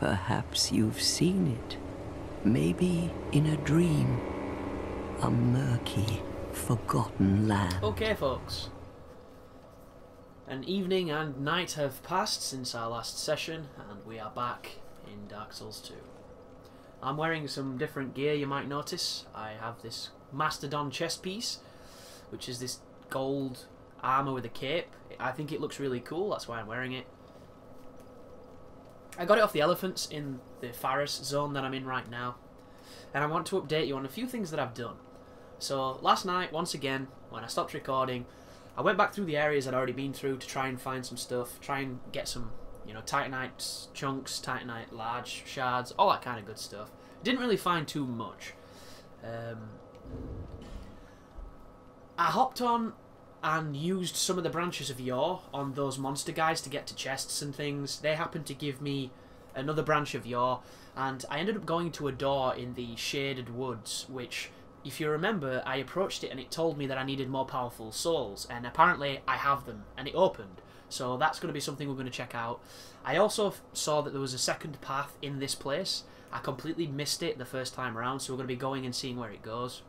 Perhaps you've seen it. Maybe in a dream. A murky, forgotten land. Okay, folks. An evening and night have passed since our last session, and we are back in Dark Souls 2. I'm wearing some different gear, you might notice. I have this Mastodon chest piece, which is this gold armour with a cape. I think it looks really cool, that's why I'm wearing it. I got it off the elephants in the Faris zone that I'm in right now, and I want to update you on a few things that I've done. So last night, once again, when I stopped recording, I went back through the areas I'd already been through to try and find some stuff, try and get some, you know, Titanite chunks, Titanite large shards, all that kind of good stuff. Didn't really find too much. I hopped on and used some of the branches of yore on those monster guys to get to chests and things. They happened to give me another branch of yore, and I ended up going to a door in the shaded woods, which, if you remember, I approached it and it told me that I needed more powerful souls, and apparently I have them, and it opened. So that's going to be something we're going to check out. I also saw that there was a second path in this place. I completely missed it the first time around, so we're going to be going and seeing where it goes.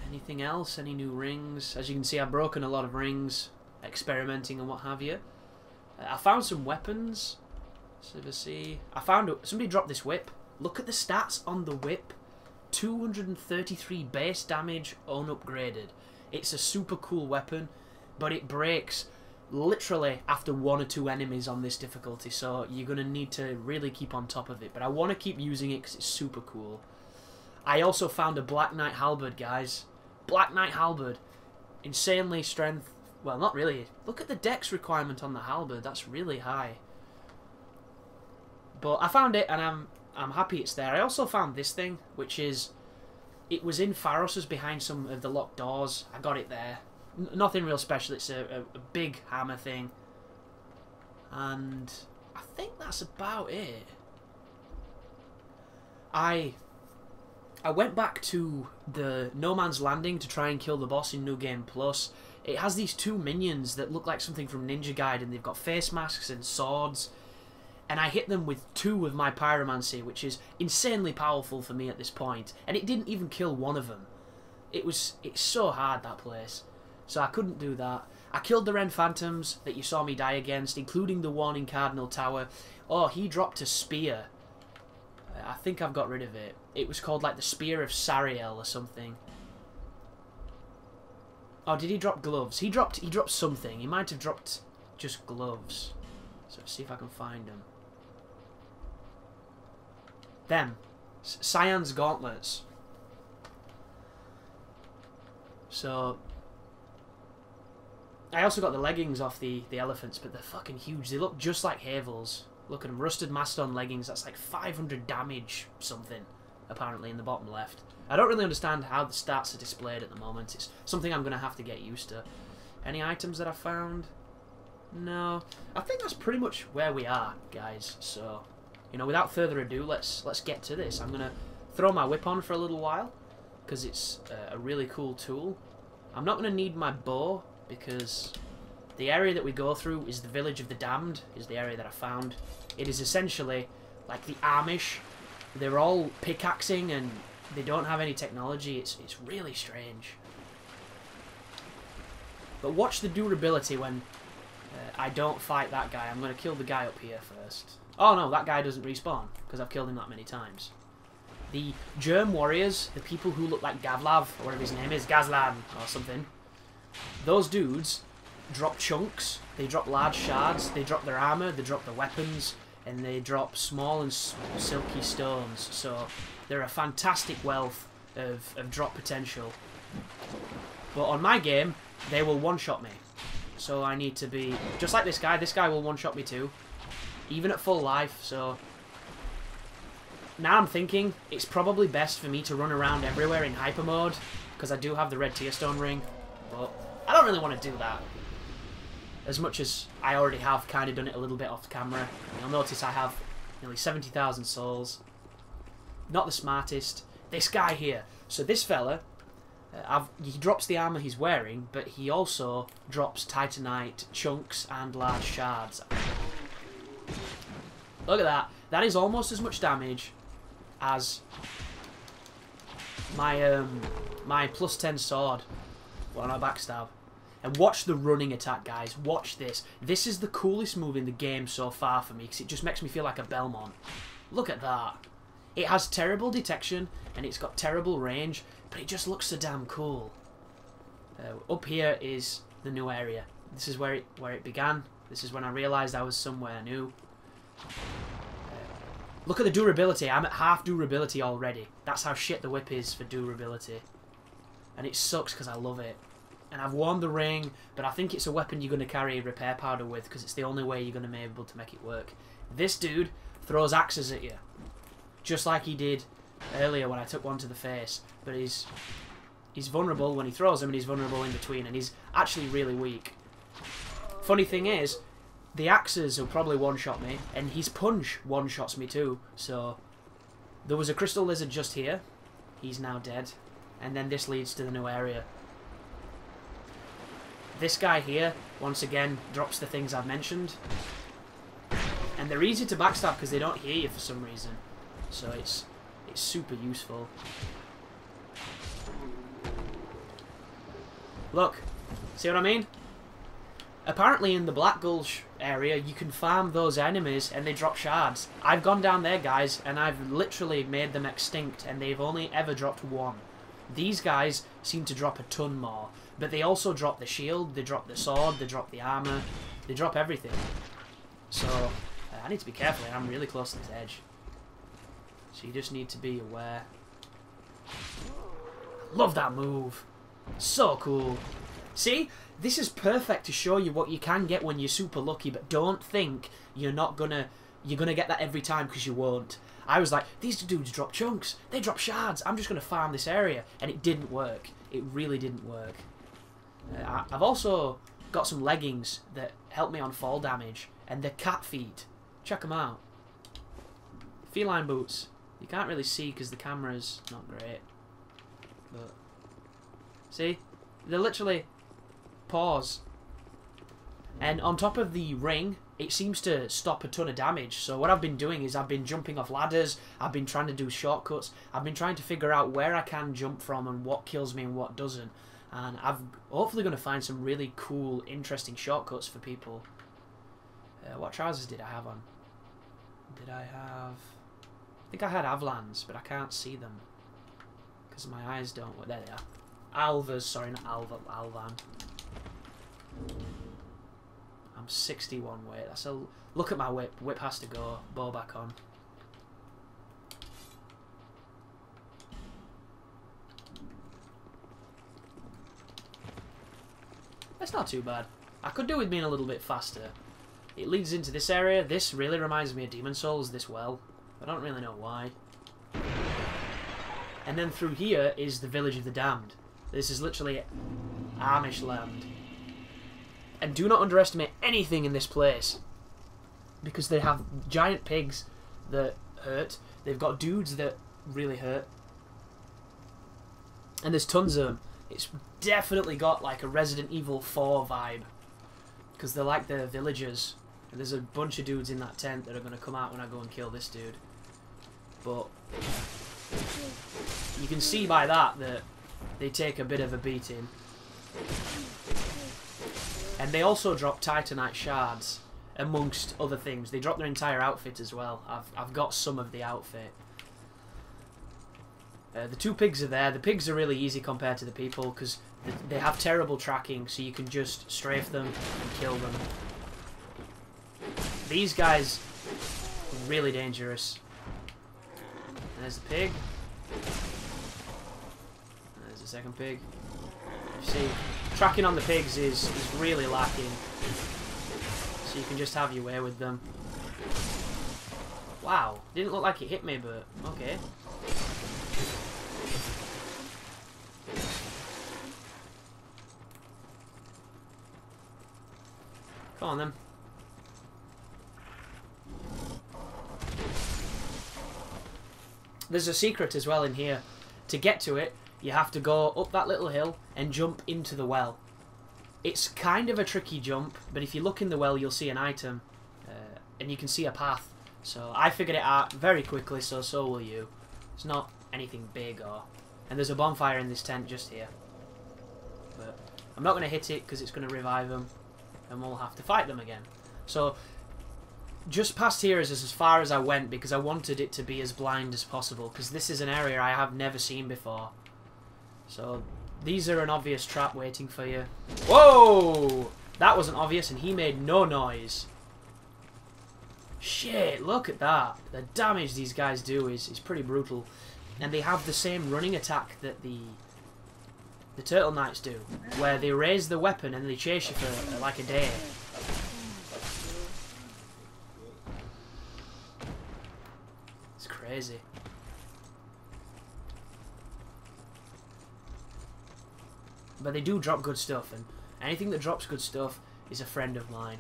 Anything else? Any new rings? As you can see, I've broken a lot of rings, experimenting and what have you. I found some weapons. Let's see. I found somebody dropped this whip. Look at the stats on the whip. 233 base damage unupgraded. It's a super cool weapon, but it breaks literally after one or two enemies on this difficulty, so you're going to need to really keep on top of it. But I want to keep using it because it's super cool. I also found a Black Knight Halberd, guys. Black Knight Halberd. Insanely strength. Well, not really. Look at the dex requirement on the Halberd. That's really high. But I found it, and I'm happy it's there. I also found this thing, which is... It was in Pharos's behind some of the locked doors. I got it there. Nothing real special. It's a big hammer thing. And I think that's about it. I went back to the No Man's Landing to try and kill the boss in New Game Plus. It has these two minions that look like something from Ninja Gaiden. They've got face masks and swords. And I hit them with 2 of my pyromancy, which is insanely powerful for me at this point. And it didn't even kill one of them. It's so hard, that place. So I couldn't do that. I killed the Ren Phantoms that you saw me die against, including the one in Cardinal Tower. Oh, he dropped a spear. I think I've got rid of it. It was called like the Spear of Sariel or something. Oh, did he drop gloves? He dropped something. He might have dropped just gloves. So let's see if I can find them. Them. Cyan's gauntlets. So I also got the leggings off the elephants, but they're fucking huge. They look just like Havel's. Look at them. Rusted Mastodon leggings. That's like 500 damage something, apparently, in the bottom left. I don't really understand how the stats are displayed at the moment. It's something I'm going to have to get used to. Any items that I found? No. I think that's pretty much where we are, guys. So, you know, without further ado, let's get to this. I'm going to throw my whip on for a little while, because it's a really cool tool. I'm not going to need my bow, because the area that we go through is the Village of the Damned, is the area that I found. It is essentially like the Amish. They're all pickaxing and they don't have any technology. It's really strange. But watch the durability when I don't fight that guy. I'm going to kill the guy up here first. Oh no, that guy doesn't respawn because I've killed him that many times. The Germ Warriors, the people who look like Gavlav, or whatever his name is, Gazlan or something, those dudes drop chunks, they drop large shards, they drop their armor, they drop their weapons, and they drop small and silky stones. So they're a fantastic wealth of drop potential. But on my game, they will one-shot me. So I need to be just like this guy. This guy will one-shot me too, even at full life. So now I'm thinking it's probably best for me to run around everywhere in hyper mode, because I do have the red tear stone ring, but I don't really want to do that. As much as I already have kind of done it a little bit off camera. You'll notice I have nearly 70,000 souls. Not the smartest. This guy here. So this fella He drops the armour he's wearing, but he also drops titanite chunks and large shards. Look at that. That is almost as much damage as my my +10 sword on a backstab. And watch the running attack, guys. Watch this. This is the coolest move in the game so far for me, because it just makes me feel like a Belmont. Look at that. It has terrible detection, and it's got terrible range, but it just looks so damn cool. Up here is the new area. This is where it began. This is when I realised I was somewhere new. Look at the durability. I'm at half durability already. That's how shit the whip is for durability. And it sucks because I love it. And I've worn the ring, but I think it's a weapon you're going to carry repair powder with, because it's the only way you're going to be able to make it work. This dude throws axes at you, just like he did earlier when I took one to the face. But he's vulnerable when he throws them, and he's vulnerable in between, and he's actually really weak. Funny thing is, the axes will probably one-shot me, and his punch one-shots me too. So there was a crystal lizard just here. He's now dead. And then this leads to the new area. This guy here, once again, drops the things I've mentioned. And they're easy to backstab because they don't hear you for some reason. So it's super useful. Look, see what I mean? Apparently in the Black Gulch area, you can farm those enemies and they drop shards. I've gone down there, guys, and I've literally made them extinct, and they've only ever dropped one. These guys seem to drop a ton more, but they also drop the shield, they drop the sword, they drop the armour, they drop everything. So, I need to be careful, I'm really close to this edge. So you just need to be aware. Love that move. So cool. See? This is perfect to show you what you can get when you're super lucky, but don't think you're gonna get that every time, because you won't. I was like, these dudes drop chunks, they drop shards, I'm just gonna farm this area, and it didn't work. It really didn't work. I've also got some leggings that help me on fall damage, and they're cat feet. Check them out. Feline boots. You can't really see because the camera's not great, but see, they're literally paws. And on top of the ring, it seems to stop a ton of damage. So what I've been doing is I've been jumping off ladders, I've been trying to do shortcuts, I've been trying to figure out where I can jump from and what kills me and what doesn't. And I'm hopefully going to find some really cool, interesting shortcuts for people. What trousers did I have on? Did I have... I think I had Avlans, but I can't see them because my eyes don't work. There they are. Alvas, sorry, not Alva, Alvan. I'm 61 weight. That's a look at my whip. Whip has to go. Bow back on. That's not too bad. I could do with being a little bit faster. It leads into this area. This really reminds me of Demon Souls, this well. I don't really know why. And then through here is the Village of the Damned. This is literally Amish land. And do not underestimate anything in this place, because they have giant pigs that hurt. They've got dudes that really hurt. And there's tons of them. It's definitely got like a Resident Evil 4 vibe, because they're like the villagers. And there's a bunch of dudes in that tent that are going to come out when I go and kill this dude. But you can see by that they take a bit of a beating. And they also drop Titanite shards, amongst other things. They drop their entire outfit as well. I've got some of the outfit. The two pigs are there. The pigs are really easy compared to the people, because they have terrible tracking, so you can just strafe them and kill them. These guys are really dangerous. And there's the pig. And there's the second pig. You see, tracking on the pigs is really lacking. So you can just have your way with them. Wow, didn't look like it hit me, but okay. Come on then. There's a secret as well in here. To get to it, you have to go up that little hill and jump into the well. It's kind of a tricky jump, but if you look in the well, you'll see an item, and you can see a path. So I figured it out very quickly, so will you. It's not anything big, and there's a bonfire in this tent just here. But I'm not going to hit it because it's going to revive them, and we'll have to fight them again. So just past here is as far as I went because I wanted it to be as blind as possible, because this is an area I have never seen before. So these are an obvious trap waiting for you. Whoa! That wasn't obvious, and he made no noise. Shit, look at that. The damage these guys do is pretty brutal. And they have the same running attack that the Turtle Knights do, where they raise the weapon and they chase you for like a day. It's crazy. But they do drop good stuff, and anything that drops good stuff is a friend of mine.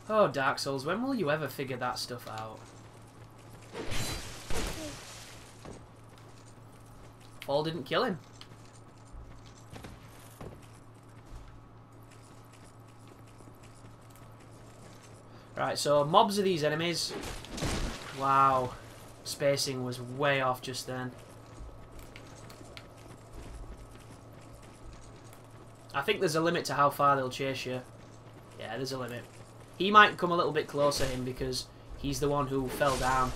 Oh, Dark Souls, when will you ever figure that stuff out? Fall didn't kill him. Right, so mobs are these enemies. Wow. Spacing was way off just then. I think there's a limit to how far they'll chase you. Yeah, there's a limit. He might come a little bit closer, him, because he's the one who fell down.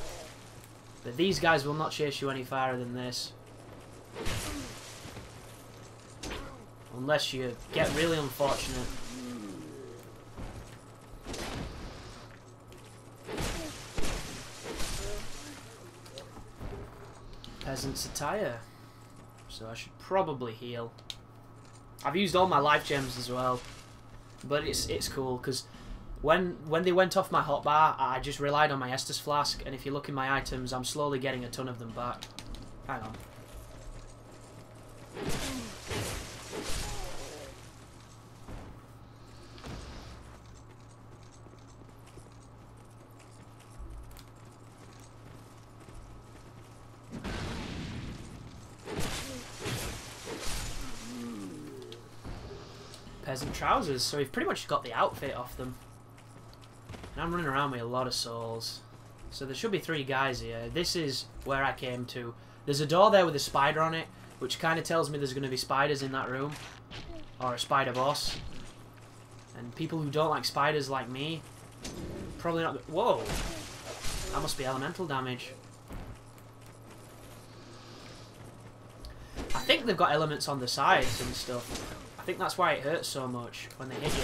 But these guys will not chase you any farther than this. Unless you get really unfortunate. Peasant's attire. So I should probably heal. I've used all my life gems as well. But it's cool, because when they went off my hotbar, I just relied on my Estus flask, and if you look in my items, I'm slowly getting a ton of them back. Hang on. Peasant trousers, so we've pretty much got the outfit off them. And I'm running around with a lot of souls. So there should be 3 guys here. This is where I came to. There's a door there with a spider on it, which kind of tells me there's going to be spiders in that room. Or a spider boss. And people who don't like spiders like me, probably not... Whoa! That must be elemental damage. I think they've got elements on the sides and stuff. I think that's why it hurts so much when they hit you.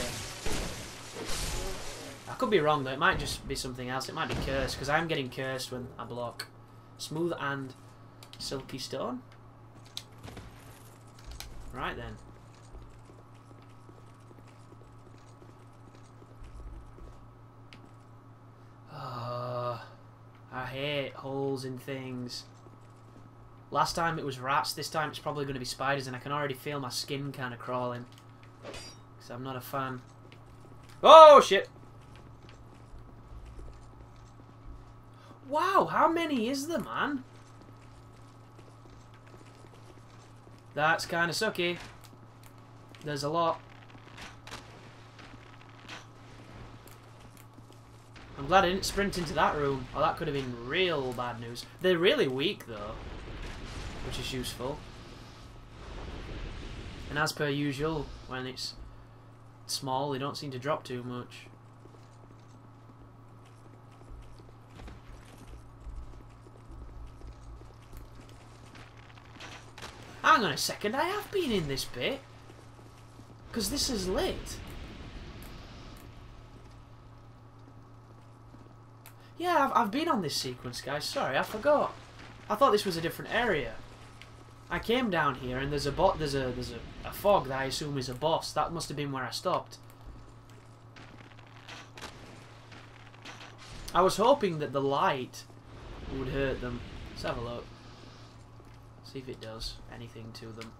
I could be wrong though, it might just be something else. It might be cursed, because I'm getting cursed when I block. Smooth and silky stone. Right then. Oh, I hate holes in things. Last time it was rats, this time it's probably going to be spiders, and I can already feel my skin kind of crawling. Because I'm not a fan. Oh, shit! Wow, how many is there, man? That's kind of sucky. There's a lot. I'm glad I didn't sprint into that room, or that could have been real bad news. They're really weak, though, which is useful. And as per usual, when it's small, they don't seem to drop too much. Hang on a second, I have been in this bit. Because this is lit. Yeah, I've been on this sequence, guys. Sorry, I forgot. I thought this was a different area. I came down here and there's a fog that I assume is a boss. That must have been where I stopped. I was hoping that the light would hurt them. Let's have a look. See if it does anything to them.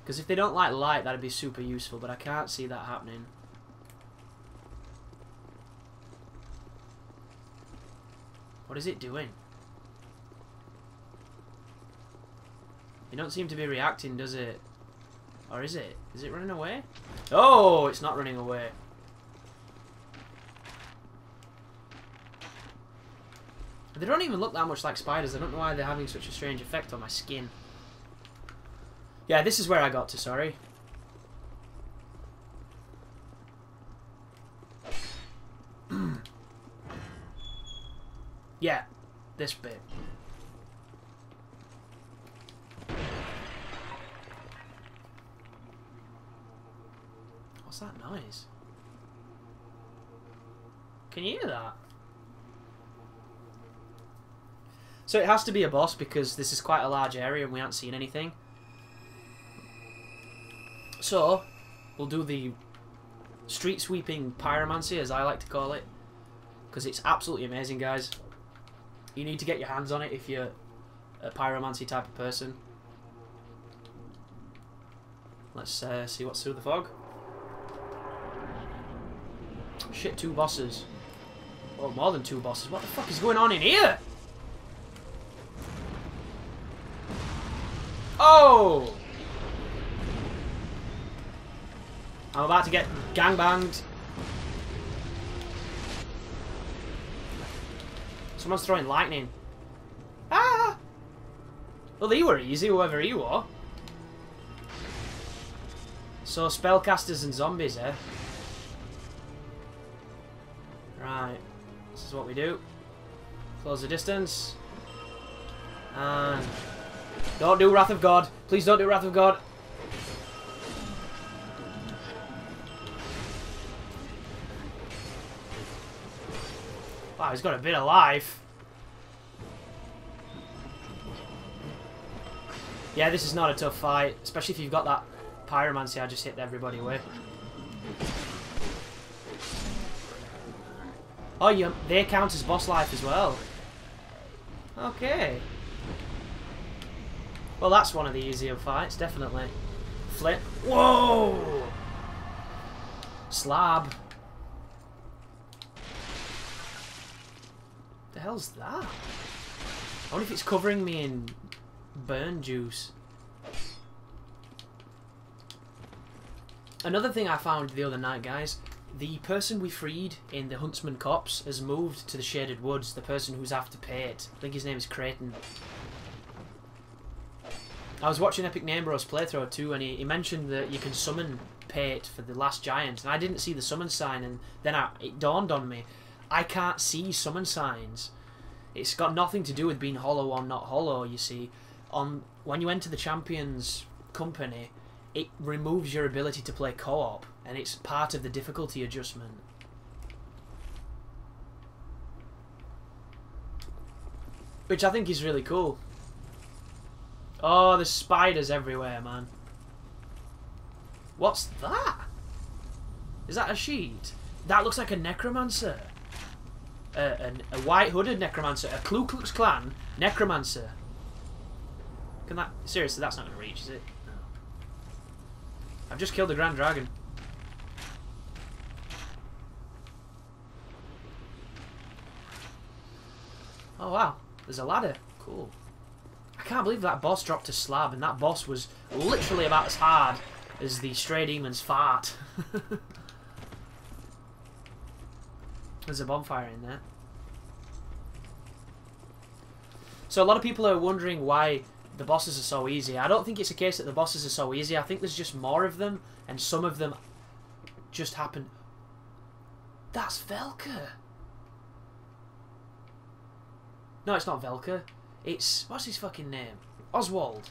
Because if they don't like light, that'd be super useful, but I can't see that happening. What is it doing? It don't seem to be reacting, does it? Or is it? Is it running away? Oh, it's not running away. They don't even look that much like spiders. I don't know why they're having such a strange effect on my skin. Yeah, this is where I got to, sorry. Yeah, this bit. What's that noise? Can you hear that? So it has to be a boss because this is quite a large area and we haven't seen anything. So, we'll do the street sweeping pyromancy, as I like to call it. Because it's absolutely amazing, guys. You need to get your hands on it if you're a pyromancy type of person. Let's see what's through the fog. Shit, 2 bosses. Oh, more than 2 bosses. What the fuck is going on in here? Oh! I'm about to get gangbanged. Someone's throwing lightning. Ah! Well, they were easy, whoever he was. So, spellcasters and zombies, eh? Right. This is what we do. Close the distance. And... don't do Wrath of God. Please don't do Wrath of God. Wow, he's got a bit of life. Yeah, this is not a tough fight, especially if you've got that pyromancy I just hit everybody with. Oh, they count as boss life as well. Okay. Well, that's one of the easier fights, definitely. Flip. Whoa! Slab. The hell's that? I wonder if it's covering me in burn juice. Another thing I found the other night, guys, the person we freed in the Huntsman Copse has moved to the Shaded Woods, the person who's after Pate. I think his name is Creighton. I was watching Epic Name Bros playthrough too, and he mentioned that you can summon Pate for the last giant, and I didn't see the summon sign, and then it dawned on me, I can't see summon signs. It's got nothing to do with being hollow or not hollow, you see. When you enter the Champions Company, it removes your ability to play co-op, and it's part of the difficulty adjustment. Which I think is really cool. Oh, there's spiders everywhere, man. What's that? Is that a sheet? That looks like a necromancer. A white-hooded necromancer. A Ku Klux Klan necromancer. Can that... seriously, that's not going to reach, is it? No. I've just killed the Grand Dragon. Oh, wow. There's a ladder. Cool. I can't believe that boss dropped a slab, and that boss was literally about as hard as the Stray Demon's fart. There's a bonfire in there. So a lot of people are wondering why the bosses are so easy. I don't think it's a case that the bosses are so easy. I think there's just more of them, and some of them just happen. That's Velka. No, it's not Velka. It's... what's his fucking name? Oswald.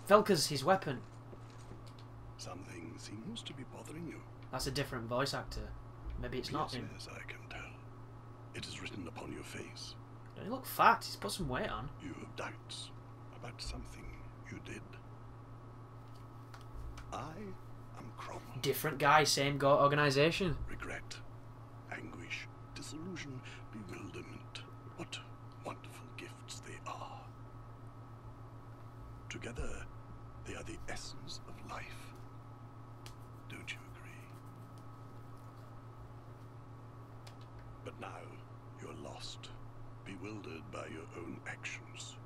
Velka's his weapon. Something seems to be bothering you. That's a different voice actor. Maybe it's not him. Yes, I can tell. It is written upon your face. Don't you look fat? He's put some weight on. You have doubts about something you did. I am Cromwell. Different guy, same organisation. Regret, anguish, disillusion, bewilderment. What wonderful gifts they are. Together, they are the essence of life. Don't you agree? But now, you're lost. lost, bewildered by your own actions.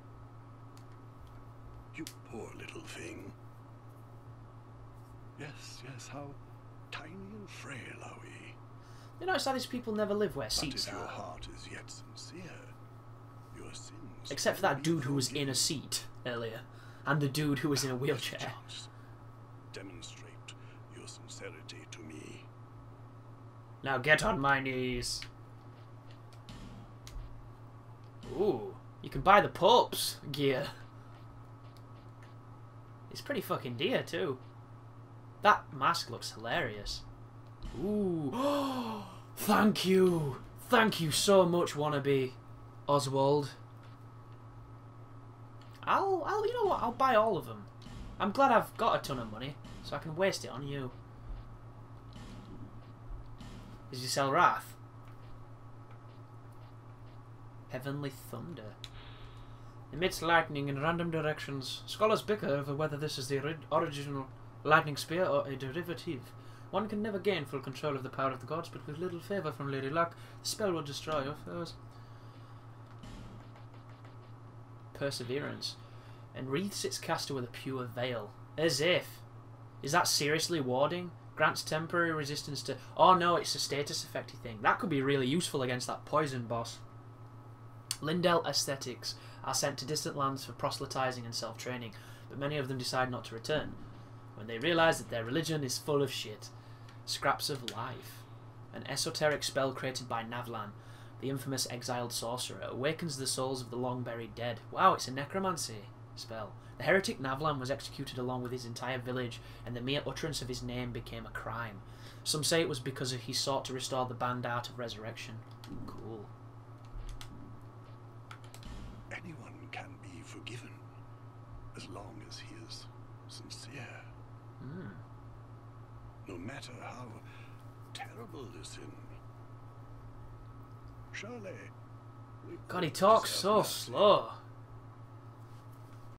You poor little thing. Yes, yes, how tiny and frail are we? You notice how these people never live where But seats if your are. heart is yet sincere, your sins Except for will that be dude who was in forgiven. a seat earlier. And the dude who was in a wheelchair. Chance. Demonstrate your sincerity to me. Now get on my knees. Ooh, you can buy the Pope's gear. It's pretty fucking dear too. That mask looks hilarious. Ooh. Thank you. Thank you so much, wannabe Oswald. you know what? I'll buy all of them. I'm glad I've got a ton of money, so I can waste it on you. Did you sell Wrath? Heavenly Thunder. Emits lightning in random directions. Scholars bicker over whether this is the original lightning spear or a derivative. One can never gain full control of the power of the gods, but with little favour from Lady Luck, the spell will destroy your foes. Perseverance. Enwreaths its caster with a pure veil. As if. Is that seriously warding? Grants temporary resistance to... Oh no, it's a status effecty thing. That could be really useful against that poison boss. Lindell ascetics are sent to distant lands for proselytizing and self-training, but many of them decide not to return when they realize that their religion is full of shit. Scraps of Life. An esoteric spell created by Navlan, the infamous exiled sorcerer, awakens the souls of the long-buried dead. Wow, it's a necromancy spell. The heretic Navlan was executed along with his entire village, and the mere utterance of his name became a crime. Some say it was because he sought to restore the banned art of resurrection. Cool. Anyone can be forgiven, as long as he is sincere. No matter how terrible the sin. Surely. God, he talks so slow.